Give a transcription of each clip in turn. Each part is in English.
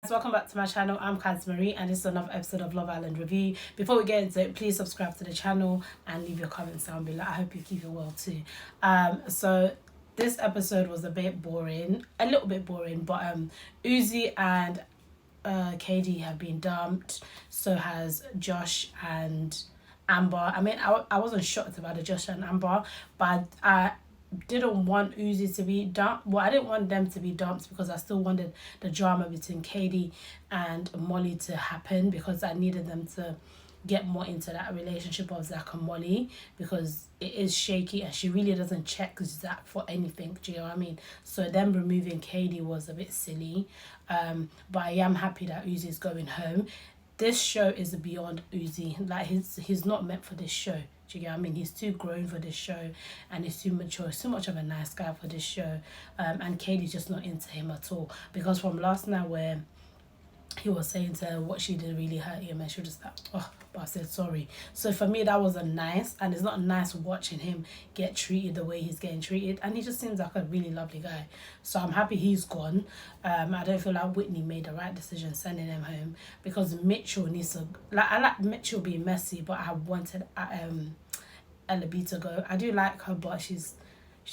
Welcome back to my channel. I'm Kaz Marie and this is another episode of Love Island Review. Before we get into it, please subscribe to the channel and leave your comments down below. I hope you keep it well too. So this episode was a bit boring, a little bit boring, but OUZY and KADY have been dumped. So has Josh and Amber. I mean, I wasn't shocked about the Josh and Amber, but I didn't want OUZY to be dumped. Well, I didn't want them to be dumped because I still wanted the drama between KADY and Molly to happen, because I needed them to get more into that relationship of Zach and Molly, because it is shaky and she really doesn't check Zach for anything. Do you know what I mean? So them removing KADY was a bit silly. But I am happy that OUZY's going home. This show is beyond OUZY. Like, he's not meant for this show. Do you get what I mean? He's too grown for this show and he's too mature. He's too much of a nice guy for this show. And KADY's just not into him at all. Because from last night where he was saying to her what she did really hurt him, and she was just like, oh, but I said sorry. So for me, that wasn't nice, and it's not nice watching him get treated the way he's getting treated, and he just seems like a really lovely guy. So I'm happy he's gone. I don't feel like Whitney made the right decision sending him home, because Mitchell needs to, like, I like Mitchell being messy, but I wanted Ella to go. I do like her, but she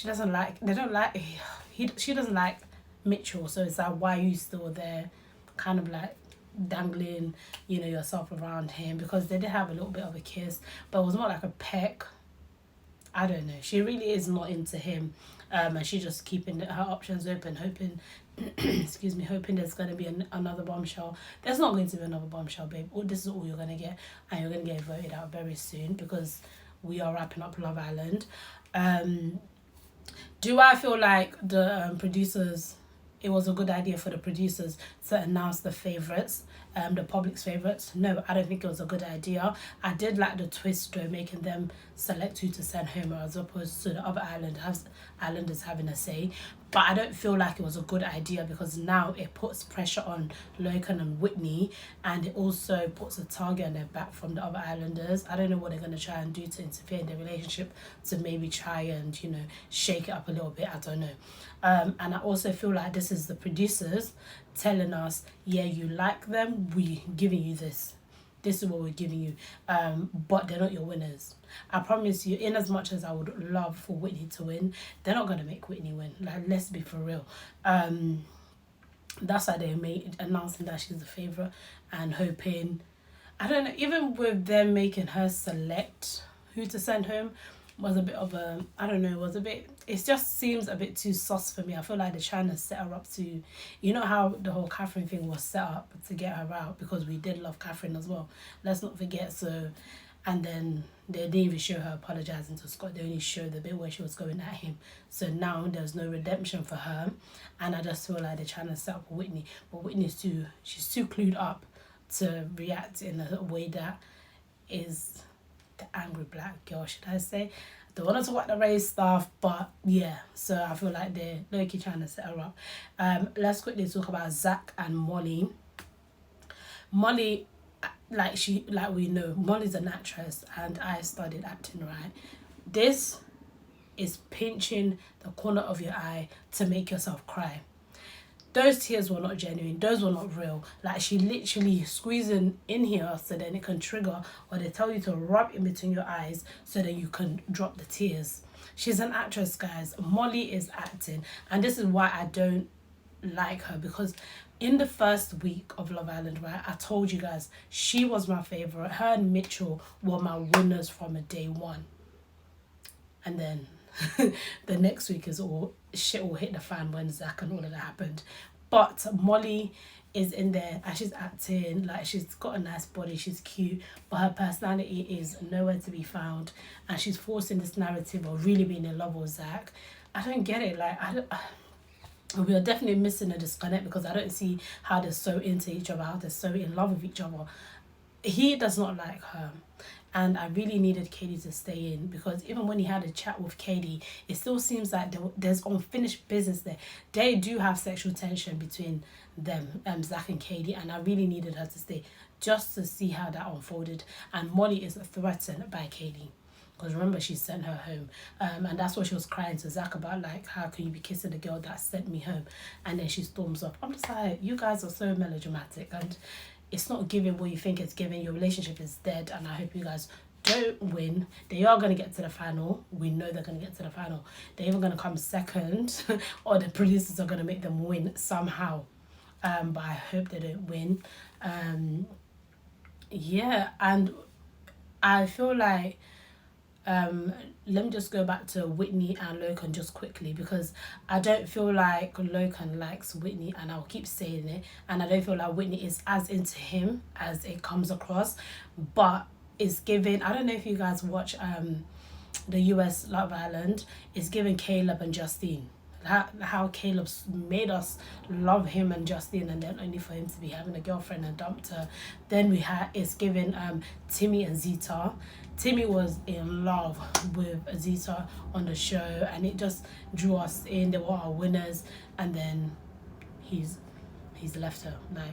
doesn't like, she doesn't like Mitchell, so it's like, why are you still there, kind of like dangling, you know, yourself around him? Because they did have a little bit of a kiss, but it was more like a peck. I don't know, she really is not into him, and she's just keeping her options open, hoping excuse me, hoping there's going to be another bombshell. There's not going to be another bombshell, babe. This is all you're going to get, and you're going to get voted out very soon, because we are wrapping up Love Island. Do I feel like the producers, it was a good idea for the producers to announce the favourites, the public's favourites? No, I don't think it was a good idea. I did like the twist though, making them select who to send home as opposed to the other islanders having a say. But I don't feel like it was a good idea, because now it puts pressure on LOCHAN and Whitney, and it also puts a target on their back from the other islanders. I don't know what they're going to try and do to interfere in their relationship, to maybe try and, you know, shake it up a little bit. I don't know. And I also feel like this is the producers telling us, yeah, you like them, we're giving you this. This is what we're giving you, but they're not your winners. I promise you, in as much as I would love for Whitney to win, they're not going to make Whitney win. Like, let's be for real. That's why they made announcing that she's a favourite, and hoping, I don't know, even with them making her select who to send home, was a bit of a, I don't know, was a bit, it just seems a bit too sus for me. I feel like they're trying to set her up to, you know how the whole Catherine thing was set up to get her out, because we did love Catherine as well. Let's not forget. So, and then they didn't even show her apologising to Scott. They only showed the bit where she was going at him. So now there's no redemption for her, and I just feel like they're trying to set up Whitney. But she's too clued up to react in a way that is the angry black girl, should I say. I don't want to talk about the race stuff, but yeah, so I feel like they're low-key trying to set her up. Let's quickly talk about Zach and Molly. Molly, like we know, Molly's an actress, and I studied acting, right? This is pinching the corner of your eye to make yourself cry. Those tears were not genuine. Those were not real. Like, she literally squeezing in here so then it can trigger, or they tell you to rub in between your eyes so that you can drop the tears. She's an actress, guys. Molly is acting. And this is why I don't like her, because in the first week of Love Island, right, I told you guys, she was my favourite. Her and Mitchell were my winners from a day one. And then the next week is all shit will hit the fan when Zach and all of that happened. But Molly is in there and she's acting, like, she's got a nice body, she's cute, but her personality is nowhere to be found, and she's forcing this narrative of really being in love with Zach. I don't get it. Like, we are definitely missing a disconnect, because I don't see how they're so into each other, how they're so in love with each other. He does not like her, and I really needed KADY to stay in, because even when he had a chat with KADY, it still seems like there's unfinished business there. They do have sexual tension between them, Zach and KADY, and I really needed her to stay just to see how that unfolded. And Molly is threatened by KADY, because remember she sent her home, and that's what she was crying to Zach about, like, how can you be kissing the girl that sent me home? And then she storms off. I'm just like, you guys are so melodramatic, and it's not giving what you think it's giving. Your relationship is dead, and I hope you guys don't win. They are going to get to the final. We know they're going to get to the final. They're even going to come second or the producers are going to make them win somehow, but I hope they don't win. Yeah, and I feel like let me just go back to Whitney and Lochan just quickly, because I don't feel like Lochan likes Whitney, and I'll keep saying it, and I don't feel like Whitney is as into him as it comes across, but it's giving, I don't know if you guys watch the US Love Island, it's giving Caleb and Justine. How Caleb's made us love him and Justine, and then only for him to be having a girlfriend and dumped her. Then we had, it's given Timmy and Zita. Timmy was in love with Zita on the show, and it just drew us in. They were our winners, and then he's left her, like,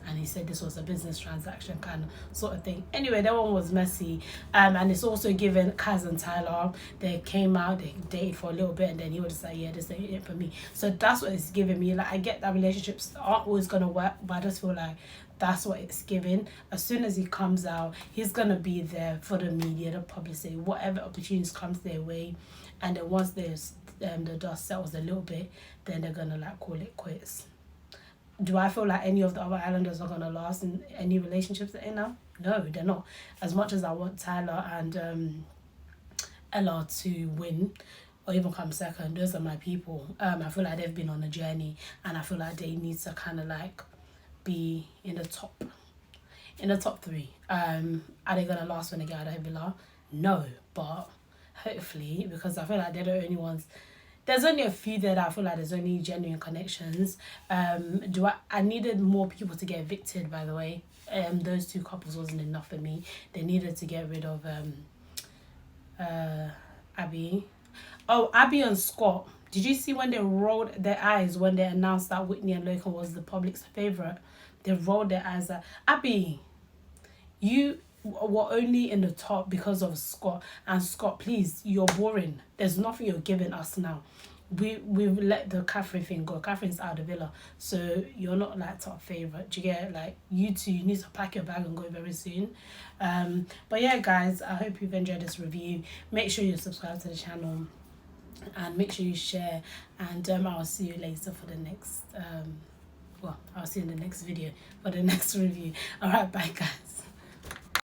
and he said this was a business transaction kind of sort of thing. Anyway, that one was messy, and it's also given Kaz and Tyler. They came out, they dated for a little bit, and then he would say, yeah, this ain't it for me. So that's what it's giving me. Like, I get that relationships aren't always gonna work, but I just feel like that's what it's giving. As soon as he comes out, he's gonna be there for the media, the publicity, whatever opportunities comes their way, and then once there's the dust settles a little bit, then they're gonna like call it quits. Do I feel like any of the other islanders are going to last in any relationships they're in now? No, they're not. As much as I want Tyler and Ella to win or even come second, those are my people. I feel like they've been on a journey, and I feel like they need to kind of like be in the top three. Are they going to last when they get out of Villa? No, but hopefully, because I feel like they're the only ones. There's only a few there that I feel like there's only genuine connections. I needed more people to get evicted, by the way. Those two couples wasn't enough for me. They needed to get rid of Abby. Oh, Abby and Scott. Did you see when they rolled their eyes when they announced that Whitney and Lochan was the public's favourite? They rolled their eyes at Abby. You were only in the top because of Scott, and Scott, please, you're boring. There's nothing you're giving us now. We've let the Catherine thing go. Catherine's out of the Villa, so you're not like top favourite. Do you get it? Like, you two, you need to pack your bag and go very soon. But yeah, guys, I hope you've enjoyed this review. Make sure you subscribe to the channel, and make sure you share, and I'll see you later for the next I'll see you in the next video for the next review. All right, bye guys.